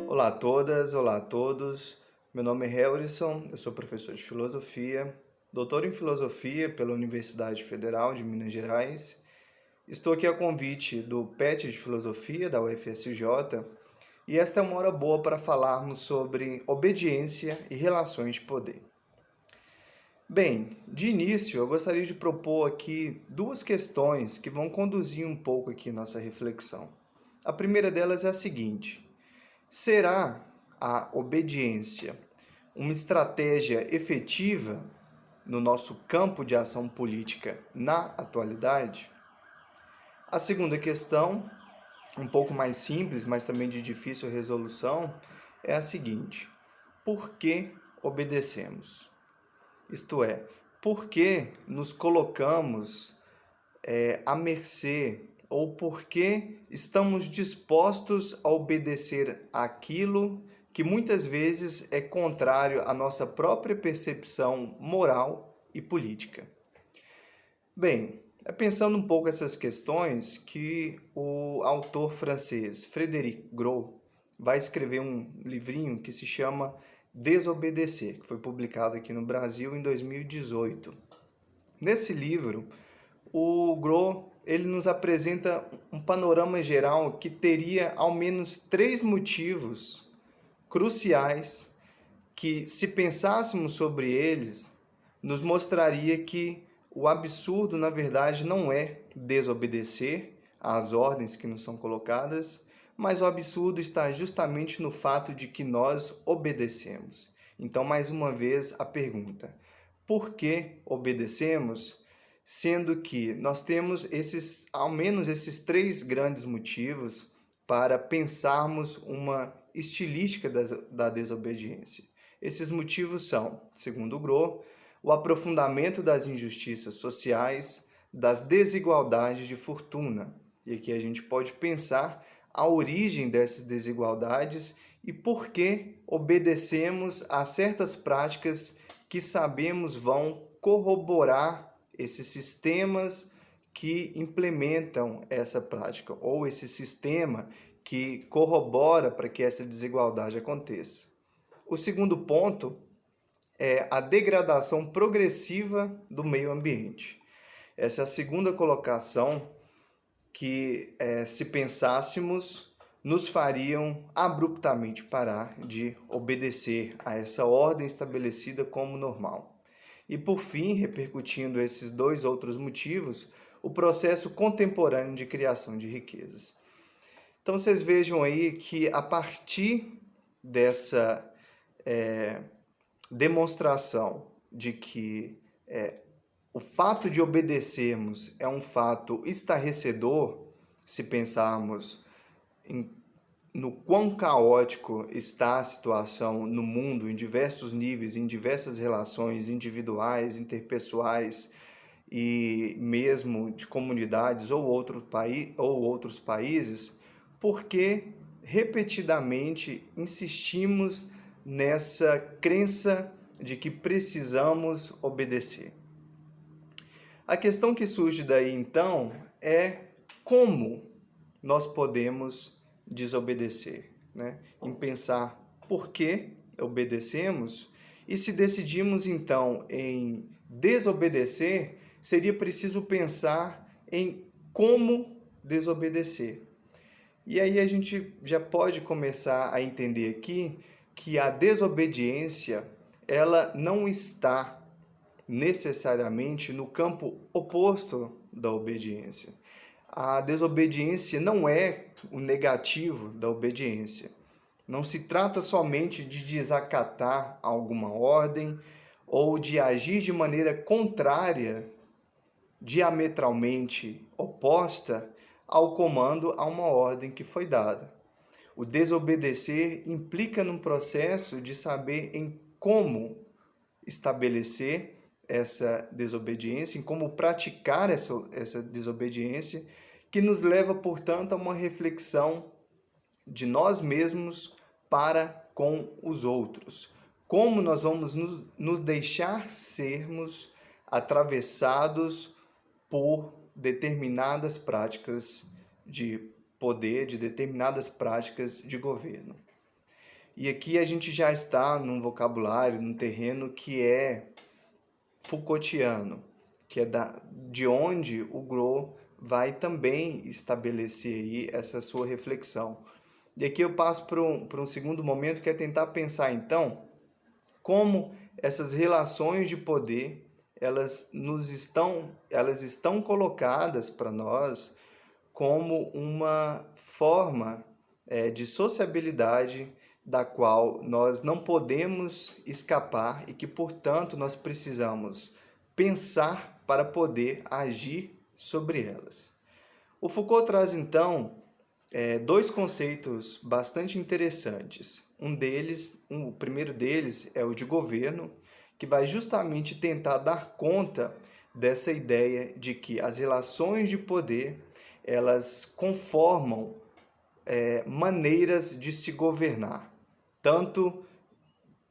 Olá a todas, olá a todos. Meu nome é Helrisson, eu sou professor de filosofia, doutor em filosofia pela Universidade Federal de Minas Gerais. Estou aqui a convite do PET de Filosofia da UFSJ e esta é uma hora boa para falarmos sobre obediência e relações de poder. Bem, de início eu gostaria de propor aqui duas questões que vão conduzir um pouco aqui nossa reflexão. A primeira delas é a seguinte: será a obediência uma estratégia efetiva no nosso campo de ação política na atualidade? A segunda questão, um pouco mais simples, mas também de difícil resolução, é a seguinte: por que obedecemos? Isto é, por que nos colocamos à mercê ou por que estamos dispostos a obedecer àquilo que muitas vezes é contrário à nossa própria percepção moral e política? Bem, é pensando um pouco essas questões que o autor francês Frédéric Gros vai escrever um livrinho que se chama Desobedecer, que foi publicado aqui no Brasil em 2018. Nesse livro, o Gros ele nos apresenta um panorama geral que teria ao menos 3 motivos cruciais que, se pensássemos sobre eles, nos mostraria que o absurdo, na verdade, não é desobedecer às ordens que nos são colocadas, mas o absurdo está justamente no fato de que nós obedecemos. Então, mais uma vez, a pergunta: por que obedecemos? Sendo que nós temos ao menos esses 3 grandes motivos para pensarmos uma estilística da desobediência. Esses motivos são, segundo Gros, o aprofundamento das injustiças sociais, das desigualdades de fortuna. E aqui a gente pode pensar a origem dessas desigualdades e por que obedecemos a certas práticas que sabemos vão corroborar esses sistemas que implementam essa prática, ou esse sistema que corrobora para que essa desigualdade aconteça. O segundo ponto é a degradação progressiva do meio ambiente. Essa é a segunda colocação que, se pensássemos, nos fariam abruptamente parar de obedecer a essa ordem estabelecida como normal. E, por fim, repercutindo esses 2 outros motivos, o processo contemporâneo de criação de riquezas. Então, vocês vejam aí que, a partir dessa demonstração de que o fato de obedecermos é um fato estarrecedor, se pensarmos no quão caótico está a situação no mundo, em diversos níveis, em diversas relações individuais, interpessoais e mesmo de comunidades ou outros países, porque repetidamente insistimos nessa crença de que precisamos obedecer. A questão que surge daí, então, é como nós podemos desobedecer, né? Em pensar por que obedecemos e se decidimos, então, em desobedecer, seria preciso pensar em como desobedecer. E aí a gente já pode começar a entender aqui que a desobediência, ela não está necessariamente no campo oposto da obediência. A desobediência não é o negativo da obediência. Não se trata somente de desacatar alguma ordem ou de agir de maneira contrária, diametralmente oposta ao comando, a uma ordem que foi dada. O desobedecer implica num processo de saber em como estabelecer essa desobediência, em como praticar essa desobediência, que nos leva, portanto, a uma reflexão de nós mesmos para com os outros. como nós vamos nos deixar sermos atravessados por determinadas práticas de poder, de determinadas práticas de governo. E aqui a gente já está num vocabulário, num terreno que é Foucaultiano, que é de onde o Gros vai também estabelecer aí essa sua reflexão. E aqui eu passo para um segundo momento, que é tentar pensar, então, como essas relações de poder, elas estão colocadas para nós como uma forma de sociabilidade da qual nós não podemos escapar e que, portanto, nós precisamos pensar para poder agir sobre elas. O Foucault traz, então, dois conceitos bastante interessantes. O primeiro deles é o de governo, que vai justamente tentar dar conta dessa ideia de que as relações de poder, elas conformam maneiras de se governar, tanto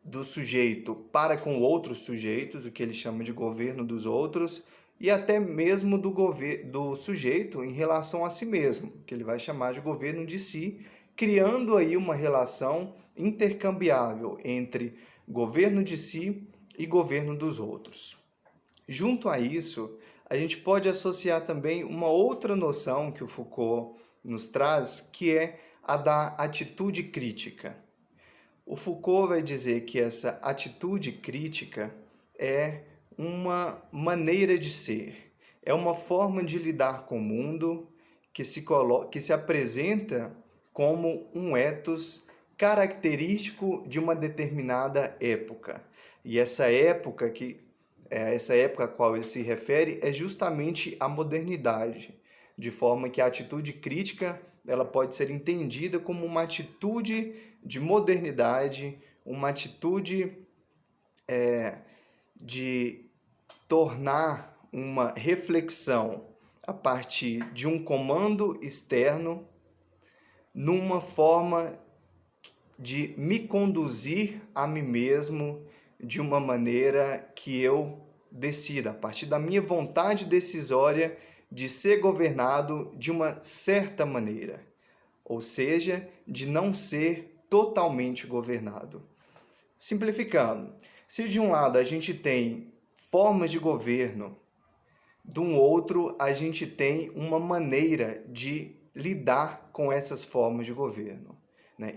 do sujeito para com outros sujeitos, o que ele chama de governo dos outros, e até mesmo do sujeito em relação a si mesmo, que ele vai chamar de governo de si, criando aí uma relação intercambiável entre governo de si e governo dos outros. Junto a isso, a gente pode associar também uma outra noção que o Foucault nos traz, que é a da atitude crítica. O Foucault vai dizer que essa atitude crítica é uma maneira de ser, é uma forma de lidar com o mundo que se apresenta como um ethos característico de uma determinada época. E essa época a qual ele se refere é justamente a modernidade, de forma que a atitude crítica ela pode ser entendida como uma atitude de modernidade, uma atitude de tornar uma reflexão a partir de um comando externo numa forma de me conduzir a mim mesmo de uma maneira que eu decida, a partir da minha vontade decisória de ser governado de uma certa maneira, ou seja, de não ser totalmente governado. Simplificando, se de um lado a gente tem formas de governo, de um outro a gente tem uma maneira de lidar com essas formas de governo.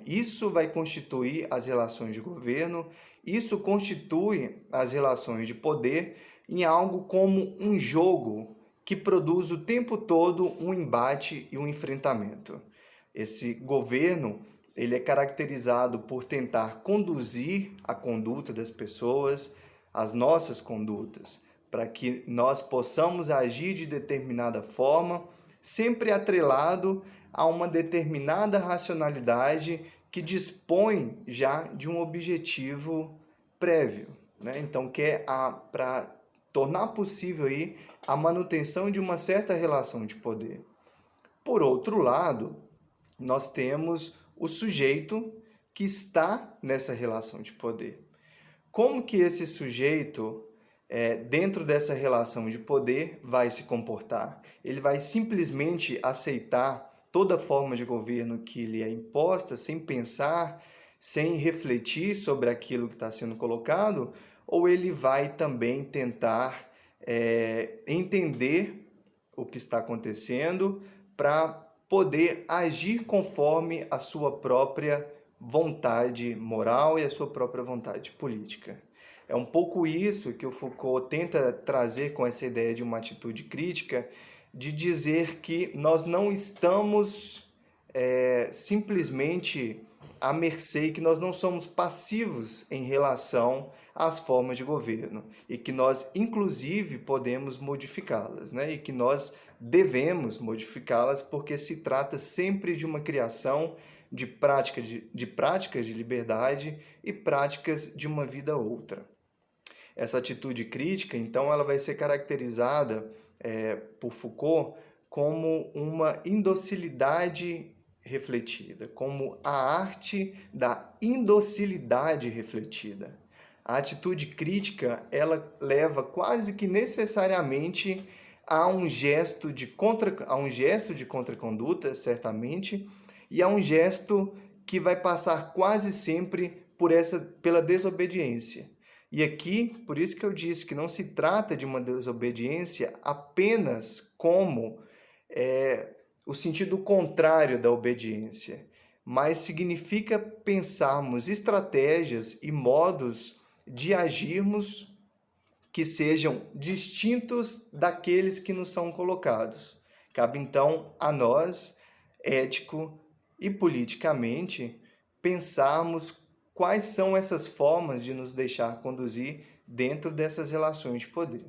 Isso vai constituir as relações de governo, isso constitui as relações de poder em algo como um jogo que produz o tempo todo um embate e um enfrentamento. Esse governo ele é caracterizado por tentar conduzir a conduta das pessoas, as nossas condutas, para que nós possamos agir de determinada forma, sempre atrelado a uma determinada racionalidade que dispõe já de um objetivo prévio. Então, que é para tornar possível aí a manutenção de uma certa relação de poder. Por outro lado, nós temos o sujeito que está nessa relação de poder. Como que esse sujeito, dentro dessa relação de poder, vai se comportar? Ele vai simplesmente aceitar toda forma de governo que lhe é imposta, sem pensar, sem refletir sobre aquilo que está sendo colocado, ou ele vai também tentar entender o que está acontecendo para poder agir conforme a sua própria vontade moral e a sua própria vontade política? É um pouco isso que o Foucault tenta trazer com essa ideia de uma atitude crítica, de dizer que nós não estamos simplesmente à mercê, que nós não somos passivos em relação às formas de governo e que nós, inclusive, podemos modificá-las, e que nós devemos modificá-las porque se trata sempre de uma criação de práticas de liberdade e práticas de uma vida outra. Essa atitude crítica, então, ela vai ser caracterizada por Foucault como uma indocilidade refletida, como a arte da indocilidade refletida. A atitude crítica, ela leva quase que necessariamente a um gesto de contraconduta, certamente, e a um gesto que vai passar quase sempre pela desobediência. E aqui, por isso que eu disse que não se trata de uma desobediência apenas como o sentido contrário da obediência, mas significa pensarmos estratégias e modos de agirmos que sejam distintos daqueles que nos são colocados. Cabe então a nós, ético e politicamente, pensarmos quais são essas formas de nos deixar conduzir dentro dessas relações de poder.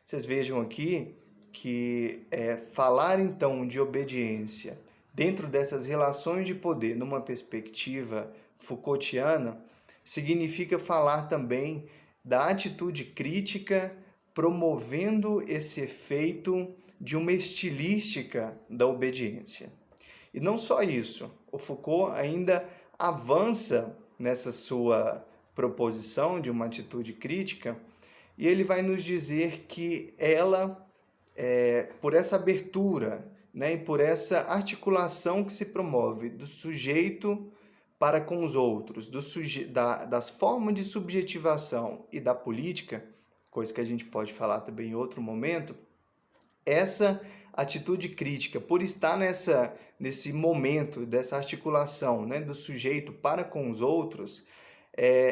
Vocês vejam aqui que falar então de obediência dentro dessas relações de poder numa perspectiva Foucaultiana significa falar também da atitude crítica promovendo esse efeito de uma estilística da obediência. E não só isso, o Foucault ainda avança nessa sua proposição de uma atitude crítica e ele vai nos dizer que ela, por essa abertura, né, e por essa articulação que se promove do sujeito para com os outros, das formas de subjetivação e da política, coisa que a gente pode falar também em outro momento, essa atitude crítica, por estar nesse momento dessa articulação, né, do sujeito para com os outros,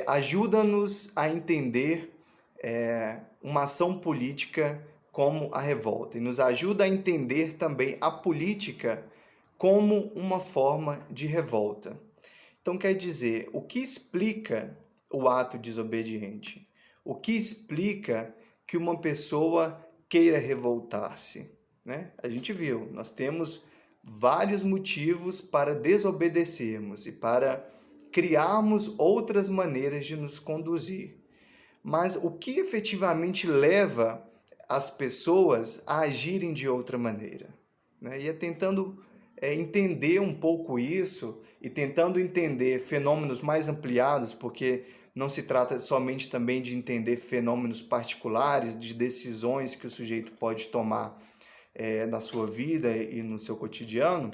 ajuda-nos a entender uma ação política como a revolta e nos ajuda a entender também a política como uma forma de revolta. Então, quer dizer, o que explica o ato desobediente? O que explica que uma pessoa queira revoltar-se, né? A gente viu, nós temos vários motivos para desobedecermos e para criarmos outras maneiras de nos conduzir. Mas o que efetivamente leva as pessoas a agirem de outra maneira, né? E tentando entender um pouco isso e tentando entender fenômenos mais ampliados, porque não se trata somente também de entender fenômenos particulares, de decisões que o sujeito pode tomar na sua vida e no seu cotidiano,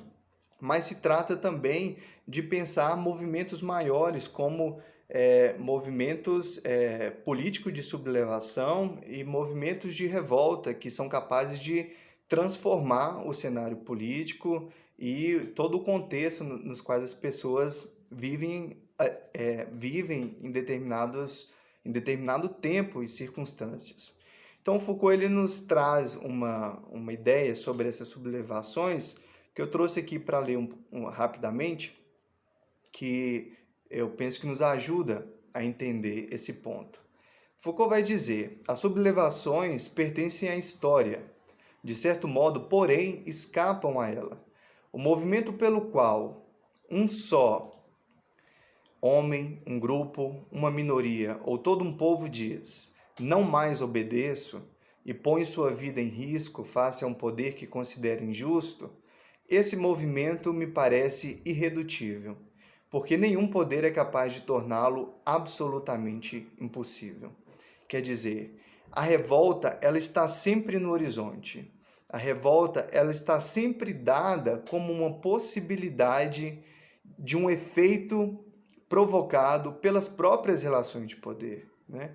mas se trata também de pensar movimentos maiores, como movimentos políticos de sublevação e movimentos de revolta, que são capazes de transformar o cenário político e todo o contexto nos quais as pessoas vivem em determinado tempo e circunstâncias. Então, Foucault ele nos traz uma ideia sobre essas sublevações que eu trouxe aqui para ler rapidamente, que eu penso que nos ajuda a entender esse ponto. Foucault vai dizer: as sublevações pertencem à história, de certo modo, porém, escapam a ela. O movimento pelo qual um só homem, um grupo, uma minoria ou todo um povo diz: não mais obedeço, e põe sua vida em risco face a um poder que considera injusto, esse movimento me parece irredutível, porque nenhum poder é capaz de torná-lo absolutamente impossível. Quer dizer, a revolta ela está sempre no horizonte. A revolta ela está sempre dada como uma possibilidade de um efeito provocado pelas próprias relações de poder, né?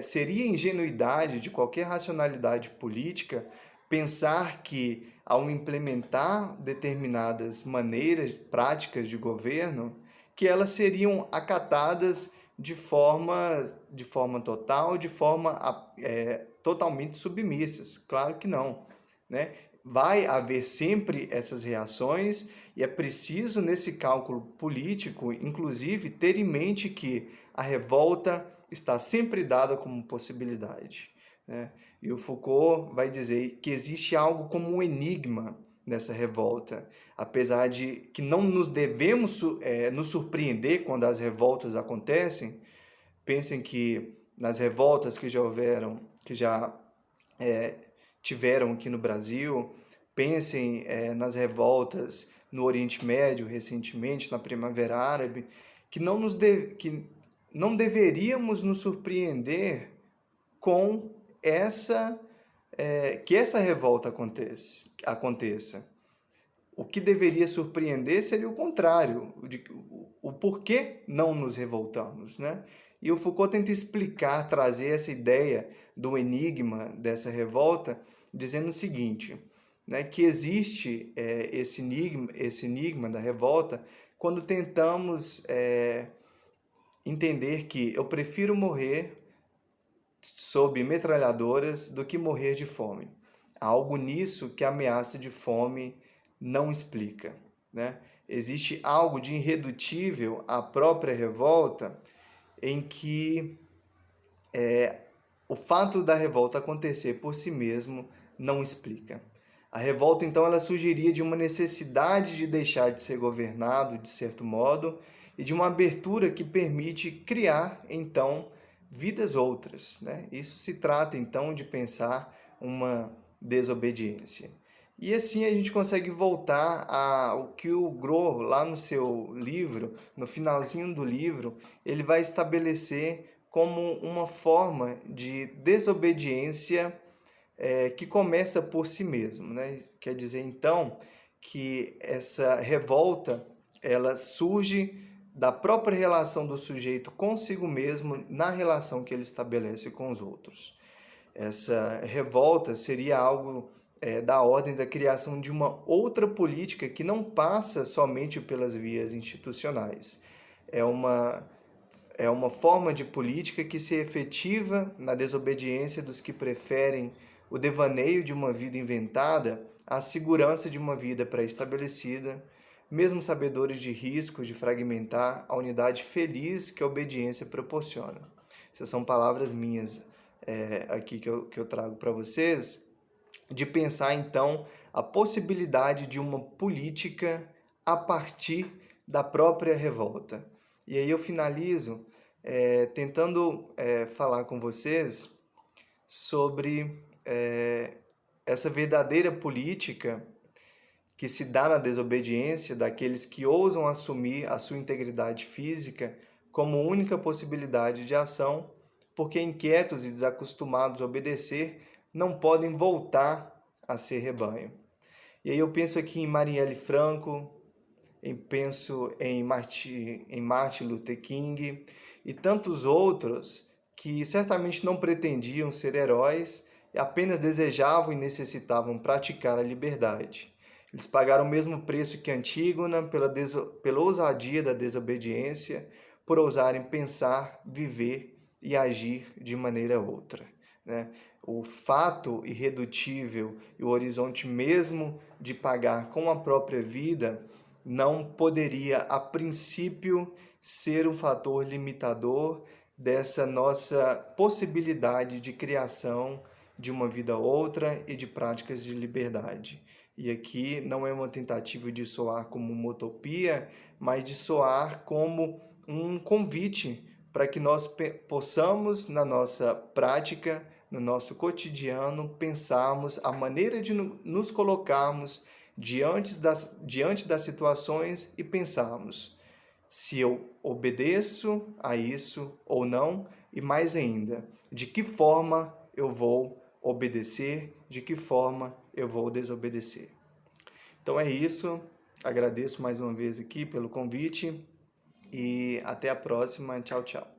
Seria ingenuidade de qualquer racionalidade política pensar que, ao implementar determinadas maneiras, práticas de governo, que elas seriam acatadas de forma total, totalmente submissas. Claro que não, né? Vai haver sempre essas reações e é preciso, nesse cálculo político, inclusive, ter em mente que a revolta está sempre dada como possibilidade, né? E o Foucault vai dizer que existe algo como um enigma nessa revolta, apesar de que não nos devemos nos surpreender quando as revoltas acontecem. Pensem que nas revoltas que já tiveram aqui no Brasil, pensem nas revoltas no Oriente Médio recentemente, na Primavera Árabe, que não deveríamos nos surpreender com que essa revolta aconteça. O que deveria surpreender seria o contrário, o porquê não nos revoltamos, né? E o Foucault tenta explicar, trazer essa ideia do enigma dessa revolta, dizendo o seguinte, né, que existe esse enigma da revolta quando tentamos entender que eu prefiro morrer sob metralhadoras do que morrer de fome. Há algo nisso que a ameaça de fome não explica, né? Existe algo de irredutível à própria revolta em que o fato da revolta acontecer por si mesmo não explica. A revolta, então, ela surgiria de uma necessidade de deixar de ser governado, de certo modo, e de uma abertura que permite criar, então, vidas outras, né? Isso se trata, então, de pensar uma desobediência. E assim a gente consegue voltar ao que o Groh, lá no seu livro, no finalzinho do livro, ele vai estabelecer como uma forma de desobediência que começa por si mesmo, né? Quer dizer, então, que essa revolta, ela surge da própria relação do sujeito consigo mesmo na relação que ele estabelece com os outros. Essa revolta seria algo da ordem da criação de uma outra política que não passa somente pelas vias institucionais. É uma forma de política que se efetiva na desobediência dos que preferem o devaneio de uma vida inventada à segurança de uma vida pré-estabelecida, mesmo sabedores de riscos de fragmentar a unidade feliz que a obediência proporciona. Essas são palavras minhas aqui que eu trago para vocês, de pensar então a possibilidade de uma política a partir da própria revolta. E aí eu finalizo tentando falar com vocês sobre essa verdadeira política que se dá na desobediência daqueles que ousam assumir a sua integridade física como única possibilidade de ação, porque inquietos e desacostumados a obedecer não podem voltar a ser rebanho. E aí eu penso aqui em Marielle Franco, penso em Martin Luther King e tantos outros que certamente não pretendiam ser heróis, apenas desejavam e necessitavam praticar a liberdade. Eles pagaram o mesmo preço que Antígona pela ousadia da desobediência, por ousarem pensar, viver e agir de maneira outra, né? O fato irredutível e o horizonte mesmo de pagar com a própria vida não poderia, a princípio, ser um fator limitador dessa nossa possibilidade de criação de uma vida outra e de práticas de liberdade. E aqui não é uma tentativa de soar como uma utopia, mas de soar como um convite para que nós possamos, na nossa prática, no nosso cotidiano, pensarmos a maneira de nos colocarmos diante das situações e pensarmos se eu obedeço a isso ou não, e mais ainda, de que forma eu vou obedecer, de que forma eu vou desobedecer. Então é isso, agradeço mais uma vez aqui pelo convite e até a próxima, tchau, tchau.